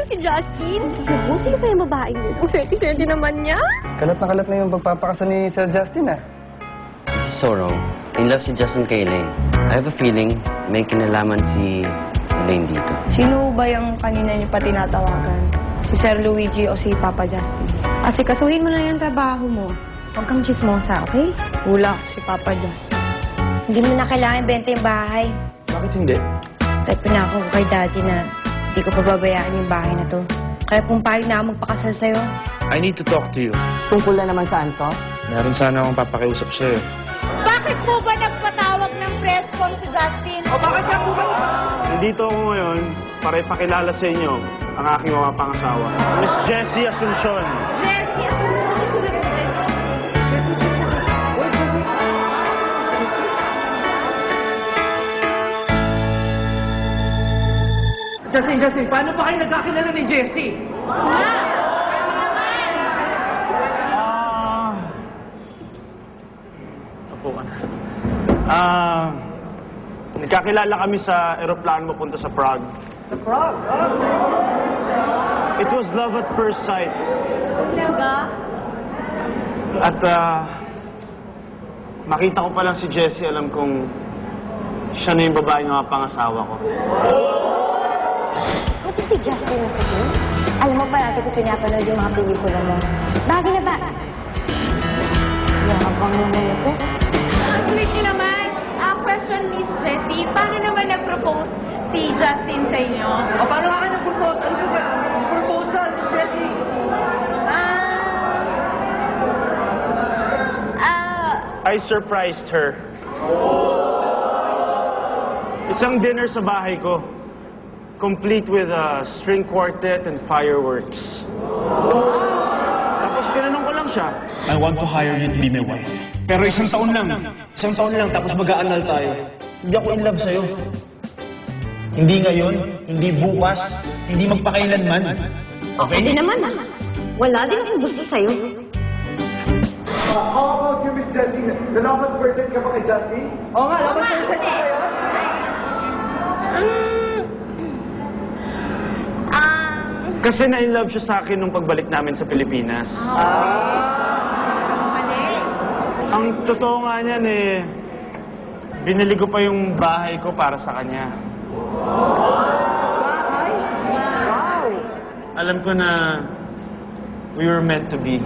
si Justin? Naku, sino pa yung babae yun? Ang swerte-swerte naman niya. Kalat na yung pagpapakasal ni Sir Justin, ah. This is so wrong. In love si Justin kay Elaine. I have a feeling may kinalaman si Elaine dito. Sino ba yung kanina niyo pa tinatawagan? Si Sir Luigi o si Papa Justin? Asikasuhin mo na yung trabaho mo. Huwag kang chismosa, okay? Wala, si Papa Justin. Hindi mo na kailangan benta yung bahay. Bakit hindi? Kahit pinako ko kay Daddy na hindi ko pababayaan yung bahay na to. Kaya pumpayag na ako magpakasal sa'yo. I need to talk to you. Tungkol na naman saan to? Meron sana akong papakiusap sa'yo. Bakit po ba nagpatawag ng press con si Justin? O bakit ka po ba? Nandito ako ngayon para ipakilala sa inyo ang aking mga pangasawa. Miss Jessie Asuncion. Justin, paano ba kayo nagkakilala ni Jessie? Apo ka na. Nagkakilala kami sa eroplano papunta sa Prague. Sa Prague? It was love at first sight. Talaga? At makita ko pa lang si Jessie, alam kong siya na yung babae ng mga pangasawa ko. Ito si Justin na sa'yo. Alam mo, parati ko pinapanood yung mga pelikula mo. Bagay na ba? Yakabang naman ito. Ulit niyo naman. Question, Miss Jessie. Paano naman nag-propose si Justin sa inyo? O paano nga kayo nag-propose? Ano po ba? Proposal, Miss Jessie? I surprised her. Isang dinner sa bahay ko, complete with a string quartet and fireworks. Tapos tinanong ko lang siya. I want to hire you to be my wife. Pero isang taon lang, tapos mag-aanal tayo. Hindi ako in love sa'yo. Hindi ngayon, hindi bukas, hindi magpakailanman. Okay? Hindi naman ah. Wala din akong gusto sa'yo. How about you, Miss Jessie? Nalaman person ka ba kay Justin? Oo nga, laban person ka kayo. Kasi na-in-love siya sa akin nung pagbalik namin sa Pilipinas. Ang totoo nga niyan binili ko pa yung bahay ko para sa kanya. Bahay? Wow! Alam ko na we were meant to be.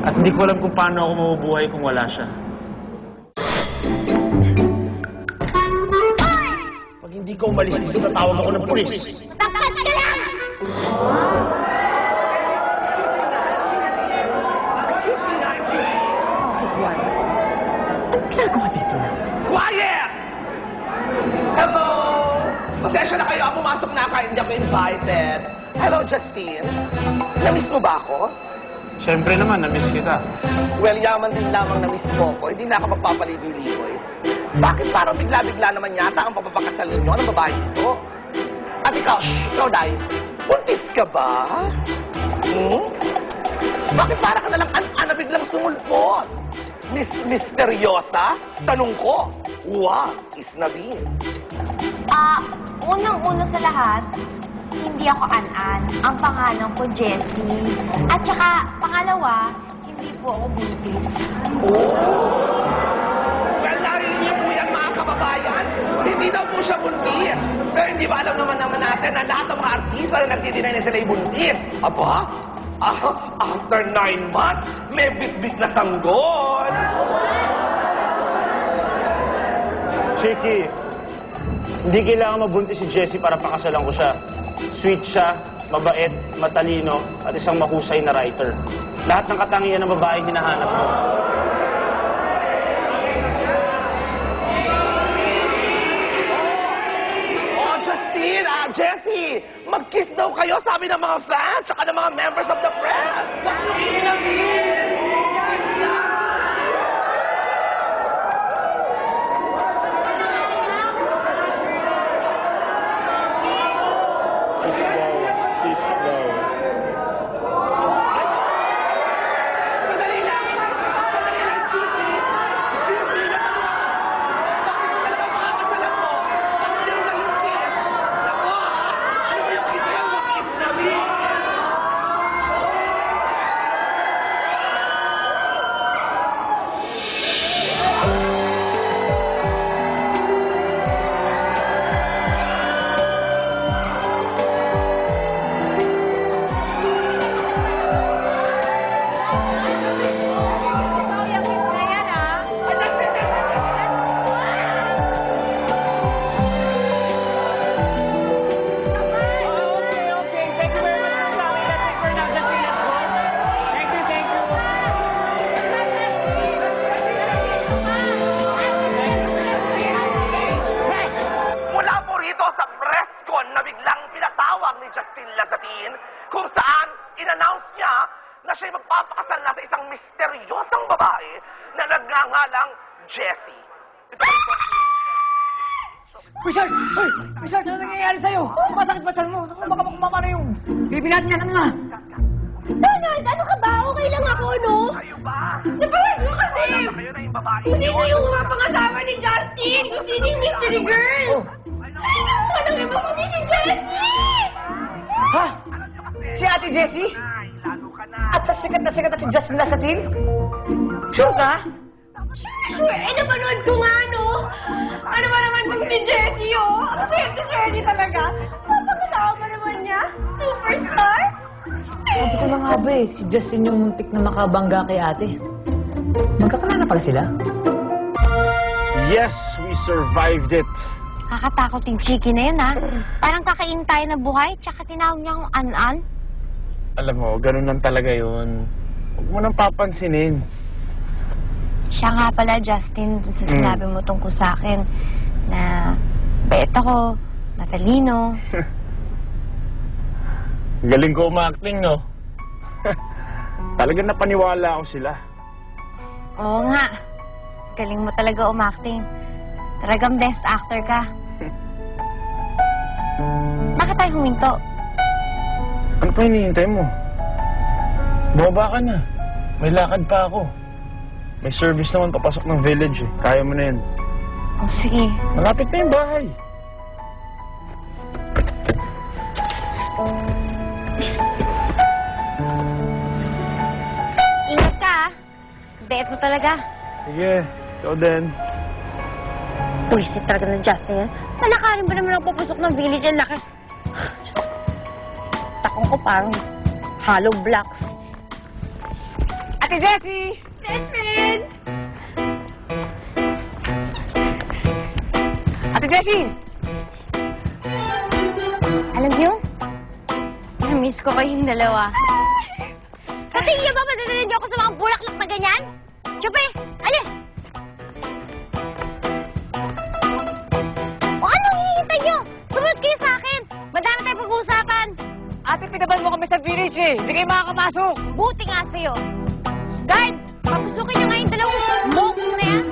At hindi ko alam kung paano ako mabubuhay kung wala siya. Pag hindi ka umalis dito, tatawag ako ng pulis. Tapat ka lang! Ginagawa dito? Quiet! Hello! Pasensya na kayo, pumasok na ako, hindi ako invited. Hello, Justine. Namiss mo ba ako? Siyempre naman, na-miss kita. Well, yaman din lamang na-miss mo ko. Hindi na ako magpapaligoy-ligoy. Bakit parang bigla-bigla naman yata ang papapakasal ninyo ng babae ito? At ikaw, ikaw, Day, buntis ka ba? Bakit parang ka nalang an-ana biglang sumulpot? Misteryosa? Tanong ko. Is Naveen. Unang-una sa lahat, hindi ako An-An. Ang pangalan ko, Jessie. At saka, pangalawa, hindi po ako buntis. Well, narinig niyo po yan, mga kababayan. Hindi daw po siya buntis. Pero hindi ba alam naman natin na lahat ng mga artista na nagtitinay na sila buntis? Aba? After 9 months, may bit-bit na sanggol. Chiki, hindi kailangan mabuntis si Jessie para pakasalan ko siya. Sweet siya, mabait, matalino, at isang mahusay na writer. Lahat ng katangian ng babae hinahanap ko. Oh, Justine, Jessie, mag-kiss daw kayo, sabi ng mga fans, tsaka ng mga members of the press. Kiss na, kiss na. Peace daw. Sandali lang, excuse me. Excuse me, bakit mo talaga makakasalan mo? Bakit yung nalungkis? Ako, ano ba yung kiss na yung mag-kiss na, ipapakasal na sa isang misteryosang babae na nagngangalang Jessie. Richard! Hoy! Richard, ano nangyayari sa'yo? Sumasakit ba tiyan mo? Naku, baka mamano yung bibilat niya. Ano na? Donald, ano ka ba? Okay lang ako, no? Kayo ba? Napanood mo kasi! Wala ba kayo na yung babae? Kung sino yung pangasawa ni Justin! Kung sino yung mystery girl! Ay, naku! Walang iba kundi si Jessie! Ha? Si Ate Jessie? Lalo ka na. At sa sikat na si Justin Lasatin? Sure ka? Sure! Eh, napanood ko nga, no? Ano ba naman kung si Jessie, oh? Ang swerte-swerte talaga. Papangasawa pa naman niya. Superstar! Sabi ko na nga ba eh, si Justin yung muntik na makabangga kay ate. Magkakalala pala sila? Yes, we survived it. Nakakatakot yung chiki na yun, ha? Parang kakain tayo na buhay, tsaka tinawag niya akong an-an. Alam mo, ganun lang talaga yun. Huwag mo nang papansinin. Siya nga pala, Justin, dun sa sinabi mo tungkol sa akin na bait ako, matalino. Galing ko umacting, no? Talagang napaniwala ako sila. Oo nga. Galing mo talaga umacting. Talagang best actor ka. Bakit tayo huminto? Ano pa hinihintay mo? Bumaba ka na. May lakad pa ako. May service naman papasok ng village eh. Kaya mo na yun. Oh, sige. Malapit na yung bahay. Ingat ka, ha? Bait mo talaga. Sige, ikaw din. Pwisit talaga ng Justin yan. Malakarin ba naman ang papasok ng village? Ang laki. Diyos. Takong ko parang hollow blocks. Ate Jessie! Best friend! Ate Jessie! Alam niyo, na-miss ko kayong dalawa. Sa tingin niyo ba madadalhin niyo ako sa mga bulaklak na ganyan? Chupi! Alis! O anong hihintay niyo? Sumunod kayo sa akin! Madami tayong pag-uusapan! Ate, pinabal mo kami sa village eh. Hindi kayo makakapasok. Buti nga sa'yo. Guard! Papasukin niyo nga yung dalawang mokong na yan.